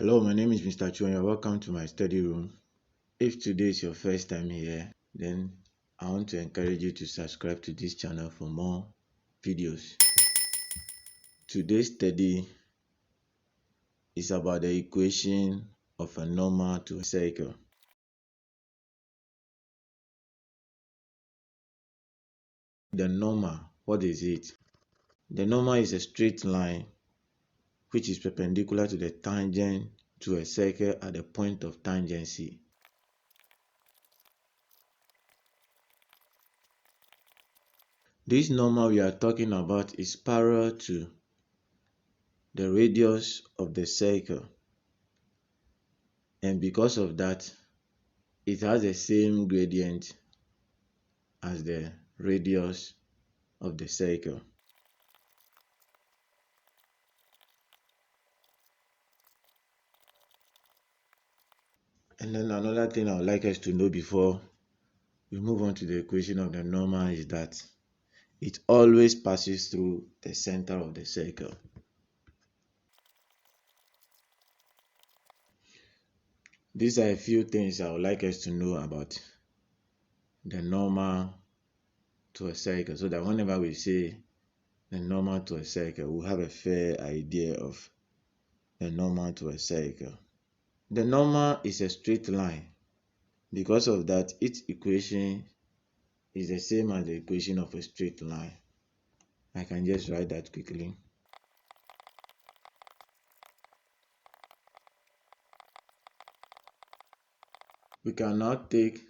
Hello, my name is Mr. Chu and you're welcome to my study room. If today is your first time here, then I want to encourage you to subscribe to this channel for more videos. Today's study is about the equation of a normal to a circle. The normal, what is it? The normal is a straight line which is perpendicular to the tangent to a circle at the point of tangency. This normal we are talking about is parallel to the radius of the circle, and because of that, it has the same gradient as the radius of the circle. And then another thing I would like us to know before we move on to the equation of the normal is that it always passes through the center of the circle. These are a few things I would like us to know about the normal to a circle, so that whenever we say the normal to a circle, we'll have a fair idea of the normal to a circle. The normal is a straight line. Because of that, its equation is the same as the equation of a straight line. I can just write that quickly. We can now take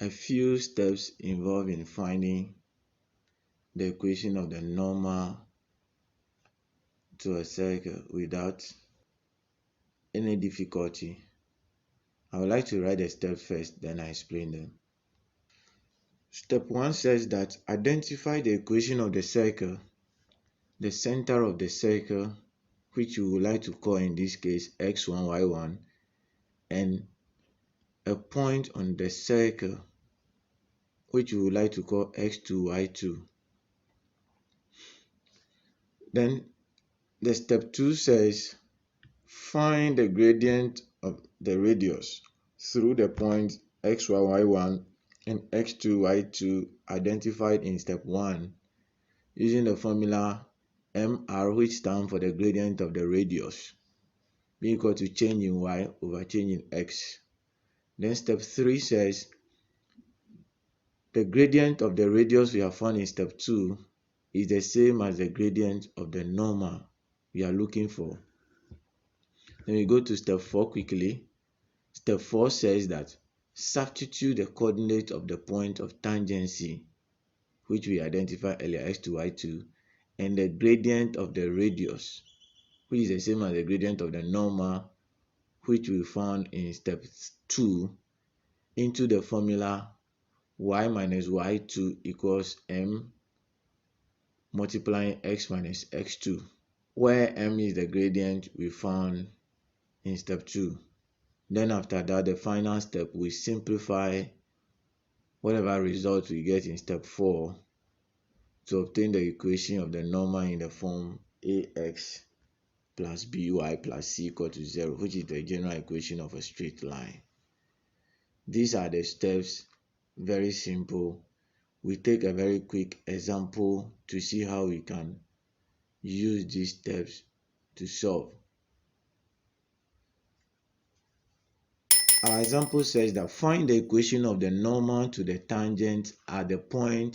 a few steps involved in finding the equation of the normal to a circle without any difficulty. I would like to write the steps first, then I explain them. Step 1 says that identify the equation of the circle, the center of the circle, which we would like to call in this case x1, y1, and a point on the circle which we would like to call x2, y2. Then the step 2 says find the gradient of the radius through the points x, y, y1 and x2, y2 identified in step 1 using the formula mr, which stands for the gradient of the radius, being equal to change in y over change in x. Then step 3 says the gradient of the radius we have found in step 2 is the same as the gradient of the normal we are looking for. Then we go to step 4 quickly. Step 4 says that substitute the coordinate of the point of tangency, which we identified earlier, x2, y2, and the gradient of the radius, which is the same as the gradient of the normal, which we found in step 2, into the formula y minus y2 equals m multiplying x minus x2, where m is the gradient we found in step 2. Then after that, the final step, we simplify whatever result we get in step 4 to obtain the equation of the normal in the form ax plus by plus c equal to 0, which is the general equation of a straight line. These are the steps, very simple. We take a very quick example to see how we can use these steps to solve. Our example says that find the equation of the normal to the tangent at the point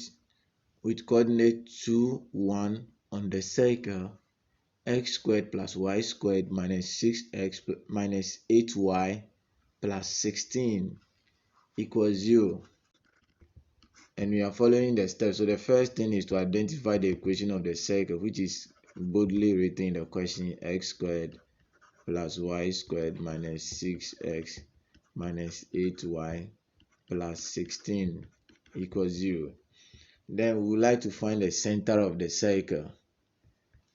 with coordinate 2, 1 on the circle x squared plus y squared minus 6x minus 8y plus 16 equals 0. And we are following the steps. So the first thing is to identify the equation of the circle, which is boldly written in the question: x squared plus y squared minus 6x minus 8y plus 16 equals 0. Then we would like to find the center of the circle,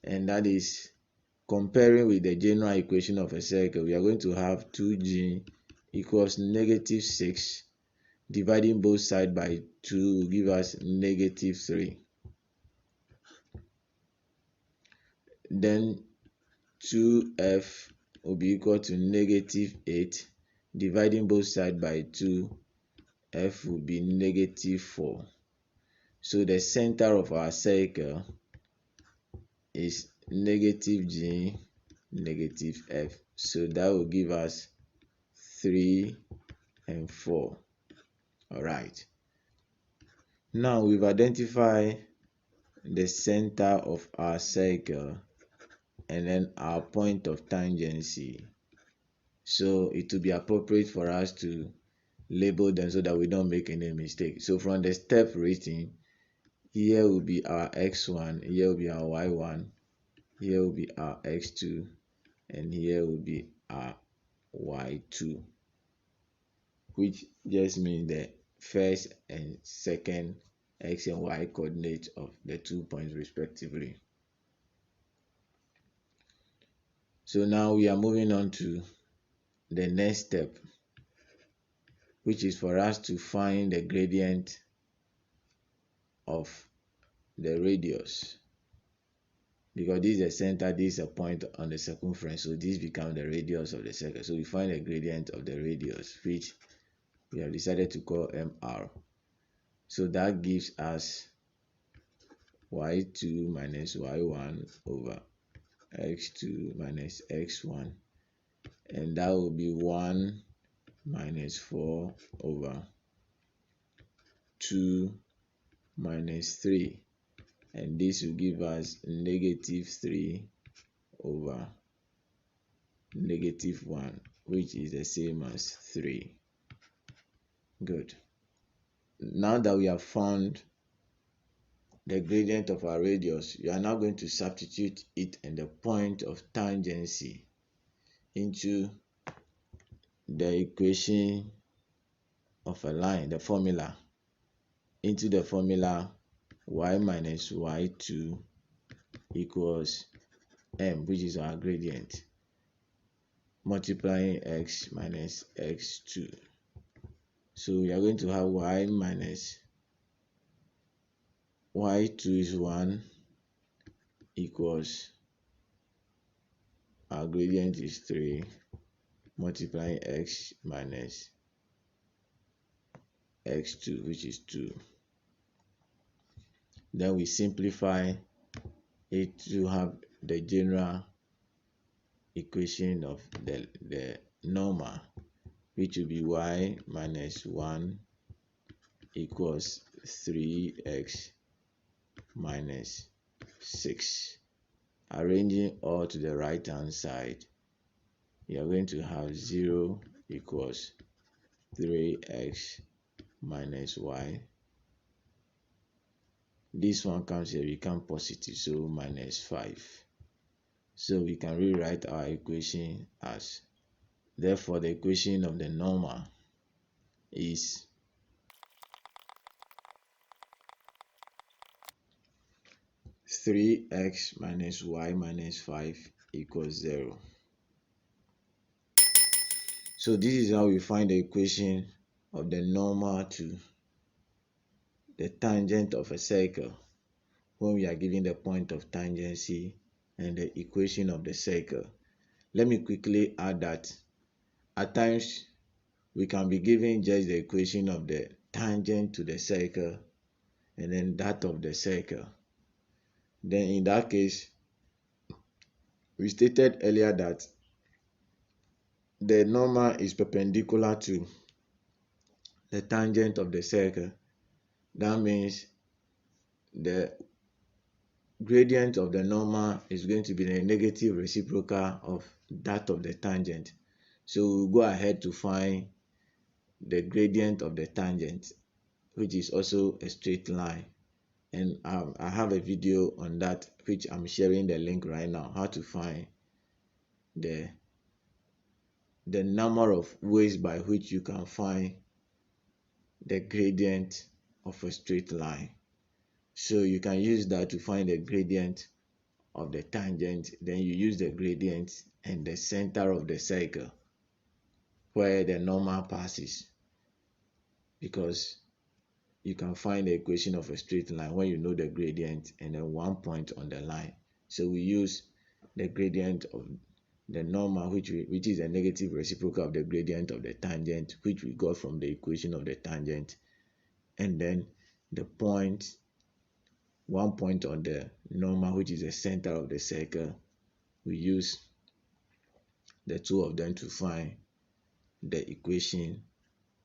and that is comparing with the general equation of a circle. We are going to have 2g equals negative 6, dividing both sides by 2 will give us negative 3. Then 2f will be equal to -8. Dividing both sides by 2, f will be -4. So the center of our circle is -g, -f. So that will give us 3 and 4. Alright. Now we've identified the center of our circle and then our point of tangency. So it will be appropriate for us to label them so that we don't make any mistake. So from the step written, here will be our x1, here will be our y1, here will be our x2, and here will be our y2, which just means the first and second x and y coordinates of the 2 points respectively. So now we are moving on to the next step, which is for us to find the gradient of the radius. Because this is the center, this is a point on the circumference, so this becomes the radius of the circle. So we find the gradient of the radius, which we have decided to call mr. So that gives us y2 minus y1 over x2 minus x1, and that will be 1 minus 4 over 2 minus 3, and this will give us -3 over -1, which is the same as 3. Good. Now that we have found the gradient of our radius, you are now going to substitute it and the point of tangency into the equation of a line, the formula, into the formula y minus y2 equals m, which is our gradient, multiplying x minus x2. So we are going to have y minus y2 is 1 equals, our gradient is 3, multiplying x minus x2, which is 2. Then we simplify it to have the general equation of the normal, which will be y minus 1 equals 3x minus 6. Arranging all to the right hand side, you are going to have 0 equals 3x minus y. This one comes here, become positive, so minus 5. So we can rewrite our equation as, therefore the equation of the normal is 3x minus y minus 5 equals 0. So this is how we find the equation of the normal to the tangent of a circle when we are given the point of tangency and the equation of the circle. Let me quickly add that at times we can be given just the equation of the tangent to the circle and then that of the circle. Then in that case, we stated earlier that the normal is perpendicular to the tangent of the circle. That means the gradient of the normal is going to be the negative reciprocal of that of the tangent. So we'll go ahead to find the gradient of the tangent, which is also a straight line. And I have a video on that, which I'm sharing the link right now, how to find the number of ways by which you can find the gradient of a straight line. So you can use that to find the gradient of the tangent. Then you use the gradient and the center of the circle where the normal passes, because you can find the equation of a straight line when you know the gradient and then one point on the line. So we use the gradient of the normal, which is a negative reciprocal of the gradient of the tangent, which we got from the equation of the tangent, and then the point, one point on the normal, which is the center of the circle. We use the two of them to find the equation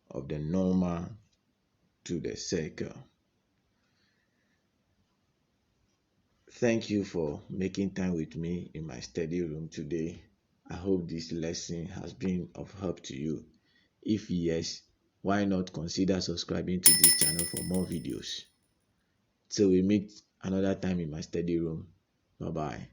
of the normal to the circle. Thank you for making time with me in my study room today. I hope this lesson has been of help to you. If yes, why not consider subscribing to this channel for more videos? Till we meet another time in my study room. Bye bye.